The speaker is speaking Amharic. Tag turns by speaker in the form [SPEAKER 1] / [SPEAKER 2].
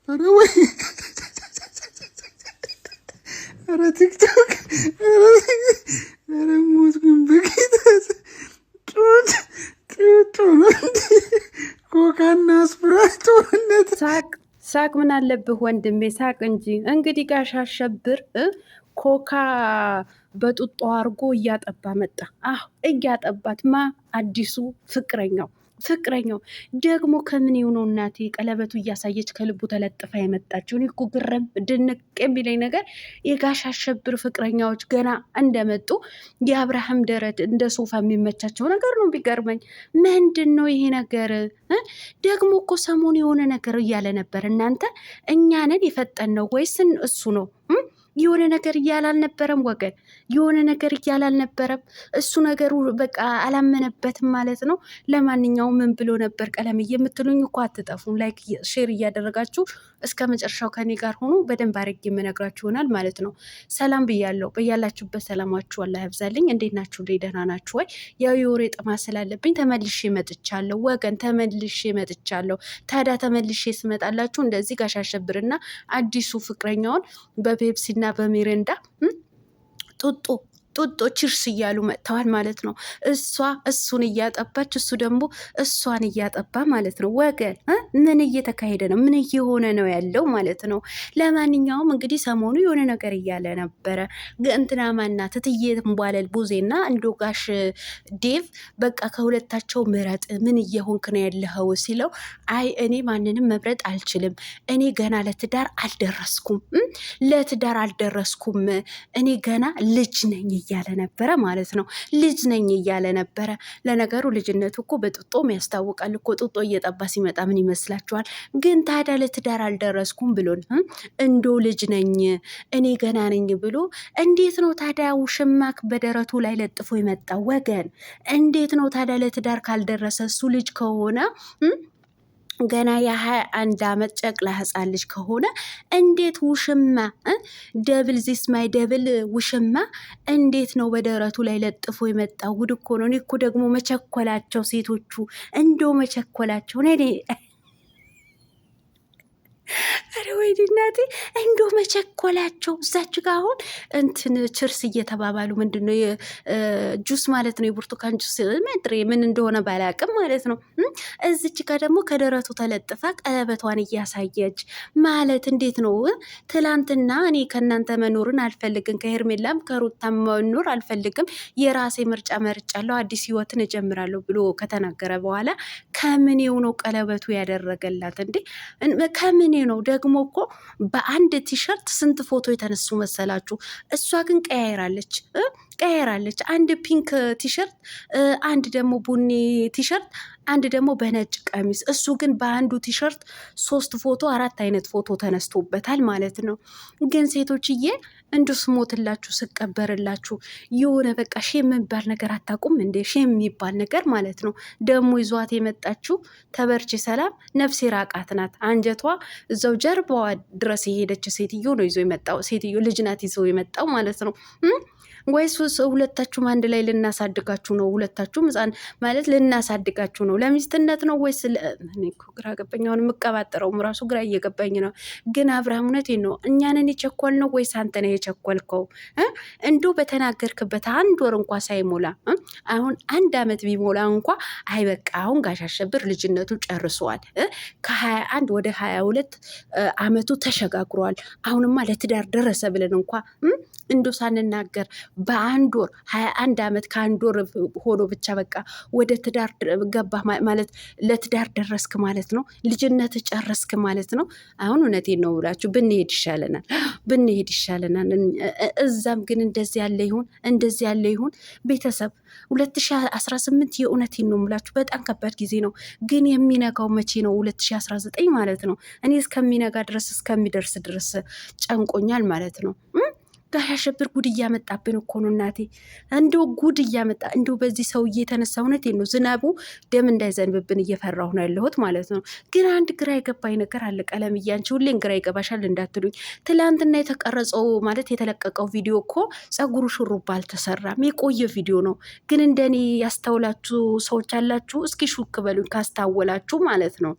[SPEAKER 1] ኧረ ወይ ኧረ ቲክቶክ ኧረ ሞትኩኝ በጌታ ጩጩ ነው እንዴ? ኮካና ስፕራይት ጦርነት።
[SPEAKER 2] ሳቅ ምን አለብህ ወንድሜ ሳቅ እንጂ። እንግዲህ ጋሽ አሸብር ኮካ በጡጦ አርጎ እያጠባ መጣ። እያጠባት አዲሱ ፍቅረኛው ደግሞ ከምን የሆነው እናቴ ቀለበቱ እያሳየች ከልቡ ተለጥፋ የመጣችው። እኔ እኮ ግረም ድንቅ የሚለኝ ነገር የጋሽ አሸብር ፍቅረኛዎች ገና እንደመጡ የአብርሃም ደረት እንደ ሶፋ የሚመቻቸው ነገር ነው። ቢገርመኝ ምንድን ነው ይሄ ነገር? ደግሞ እኮ ሰሞኑ የሆነ ነገር እያለ ነበር። እናንተ እኛንን የፈጠን ነው ወይስ እሱ ነው? የሆነ ነገር እያለ አልነበረም ወገን? የሆነ ነገር እያለ አልነበረም? እሱ ነገሩ በቃ አላመነበትም ማለት ነው። ለማንኛውም ምን ብሎ ነበር? ቀለም የምትሉኝ እኮ አትጠፉም። ላይክ ሼር እያደረጋችሁ እስከ መጨረሻው ከኔ ጋር ሆኖ በደንብ አድርጌ የምነግራችሁ ይሆናል ማለት ነው። ሰላም ብያለሁ። በያላችሁበት ሰላማችሁ አላህ ያብዛልኝ። እንዴት ናችሁ? ደህና ናችሁ ወይ? ያው የወሬ ጥማት ስላለብኝ ተመልሼ መጥቻለሁ ወገን፣ ተመልሼ መጥቻለሁ። ታዲያ ተመልሼ ስመጣላችሁ እንደዚህ ጋሽ አሸብርና አዲሱ ፍቅረኛውን በፔፕሲና በሚሪንዳ ጡጦ ችርስ እያሉ መጥተዋል ማለት ነው። እሷ እሱን እያጠባች እሱ ደግሞ እሷን እያጠባ ማለት ነው። ወገን ምን እየተካሄደ ነው? ምን እየሆነ ነው ያለው ማለት ነው? ለማንኛውም እንግዲህ ሰሞኑ የሆነ ነገር እያለ ነበረ። እንትና ማናት እትዬ ትንቧለል ቡዜና እንዶ ጋሽ ዴቭ በቃ ከሁለታቸው ምረጥ፣ ምን እየሆንክ ነው ያለኸው ሲለው፣ አይ እኔ ማንንም መምረጥ አልችልም፣ እኔ ገና ለትዳር አልደረስኩም፣ እኔ ገና ልጅ ነኝ እያለ ነበረ ማለት ነው። ልጅ ነኝ እያለ ነበረ። ለነገሩ ልጅነቱ እኮ በጡጦም ያስታውቃል እኮ። ጡጦ እየጠባ ሲመጣ ምን ይመስላችኋል? ግን ታዲያ ለትዳር አልደረስኩም ብሎን እንዶ ልጅ ነኝ እኔ ገና ነኝ ብሎ እንዴት ነው ታዲያ ውሽማክ በደረቱ ላይ ለጥፎ የመጣው ወገን? እንዴት ነው ታዲያ ለትዳር ካልደረሰ እሱ ልጅ ከሆነ ገና የ21 ዓመት ጨቅላ ህፃን ልጅ ከሆነ እንዴት ውሽማ ደብል ዚስ ማይ ደብል ውሽማ እንዴት ነው በደረቱ ላይ ለጥፎ የመጣው? ጉድ እኮ ነው። እኔ እኮ ደግሞ መቸኮላቸው ሴቶቹ እንደው መቸኮላቸው ነ ኧረ ወይኔ እናቴ እንዶ መቸኮላቸው። እዛች ጋ አሁን እንትን ችርስ እየተባባሉ ምንድነው ጁስ ማለት ነው፣ የብርቱካን ጁስ መድሬ ምን እንደሆነ ባላቅም ማለት ነው። እዚች ጋ ደግሞ ከደረቱ ተለጥፋ ቀለበቷን እያሳየች ማለት እንዴት ነው? ትላንትና እኔ ከእናንተ መኖርን አልፈልግም፣ ከሄርሜላም ከሩታም መኖር አልፈልግም፣ የራሴ ምርጫ መርጫለሁ፣ አዲስ ህይወትን እጀምራለሁ ብሎ ከተናገረ በኋላ ከምኔው ነው ቀለበቱ ያደረገላት እንዴ? ከምን ነው ደግሞ እኮ በአንድ ቲሸርት ስንት ፎቶ የተነሱ መሰላችሁ? እሷ ግን ቀያይራለች። አንድ ፒንክ ቲሸርት፣ አንድ ደግሞ ቡኒ ቲሸርት፣ አንድ ደግሞ በነጭ ቀሚስ። እሱ ግን በአንዱ ቲሸርት 4 አይነት ፎቶ ተነስቶበታል ማለት ነው። ግን ሴቶችዬ እንዱ ስሞትላችሁ ስቀበርላችሁ የሆነ በቃ ሼም የሚባል ነገር አታውቁም እንዴ? ሼም የሚባል ነገር ማለት ነው። ደግሞ ይዟት የመጣችሁ ተበርቺ ሰላም ነፍሴ ራቃት ናት። አንጀቷ እዛው ጀርባዋ ድረስ የሄደች ሴትዮ ነው ይዞ የመጣው። ሴትዮ ልጅ ናት ይዞ የመጣው ማለት ነው። ወይስ ሁለታችሁም አንድ ላይ ልናሳድጋችሁ ነው? ሁለታችሁም ህፃን ማለት ልናሳድጋችሁ ነው? ለሚስትነት ነው ወይስ ግራ ገባኝ። አሁን የምቀባጠረውም ራሱ ግራ እየገባኝ ነው። ግን አብርሃም እውነቴን ነው፣ እኛንን የቸኮል ነው ወይስ አንተ ነው የቸኮልከው? እንዶ በተናገርክበት 1 ወር እንኳ ሳይሞላ አሁን 1 ዓመት ቢሞላ እንኳ አይ በቃ አሁን ጋሽ አሸብር ልጅነቱ ጨርሰዋል፣ ከ21 ወደ 22 ዓመቱ ተሸጋግሯል፣ አሁንማ ለትዳር ደረሰ ብለን እንኳ እንዶ ሳንናገር በ1 ወር 21 ዓመት ከ1 ወር ሆኖ ብቻ በቃ ወደ ትዳር ገባ ማለት ለትዳር ደረስክ ማለት ነው። ልጅነት ጨረስክ ማለት ነው። አሁን እውነቴን ነው ብላችሁ ብንሄድ ይሻለናል። እዛም ግን እንደዚህ ያለ ይሁን ቤተሰብ 2018 የእውነቴን ነው ብላችሁ በጣም ከባድ ጊዜ ነው። ግን የሚነጋው መቼ ነው? 2019 ማለት ነው። እኔ እስከሚነጋ ድረስ እስከሚደርስ ድረስ ጨንቆኛል ማለት ነው። ጋሽ አሸብር ጉድ እያመጣብን እኮ ነው እናቴ፣ እንደው ጉድ እያመጣ እንደው በዚህ ሰውዬ የተነሳ እውነቴን ነው ዝናቡ ደም እንዳይዘንብብን እየፈራሁ ነው ያለሁት ማለት ነው። ግን አንድ ግራ የገባኝ ነገር አለ። ቀለምዬ አንቺ ሁሌን ግራ ይገባሻል እንዳትሉኝ፣ ትላንትና የተቀረጸው ማለት የተለቀቀው ቪዲዮ እኮ ፀጉሩ ሹሩባ አልተሰራም፣ የቆየ ቪዲዮ ነው። ግን እንደኔ ያስተውላችሁ ሰዎች አላችሁ? እስኪ ሹክ በሉኝ ካስታወላችሁ ማለት ነው።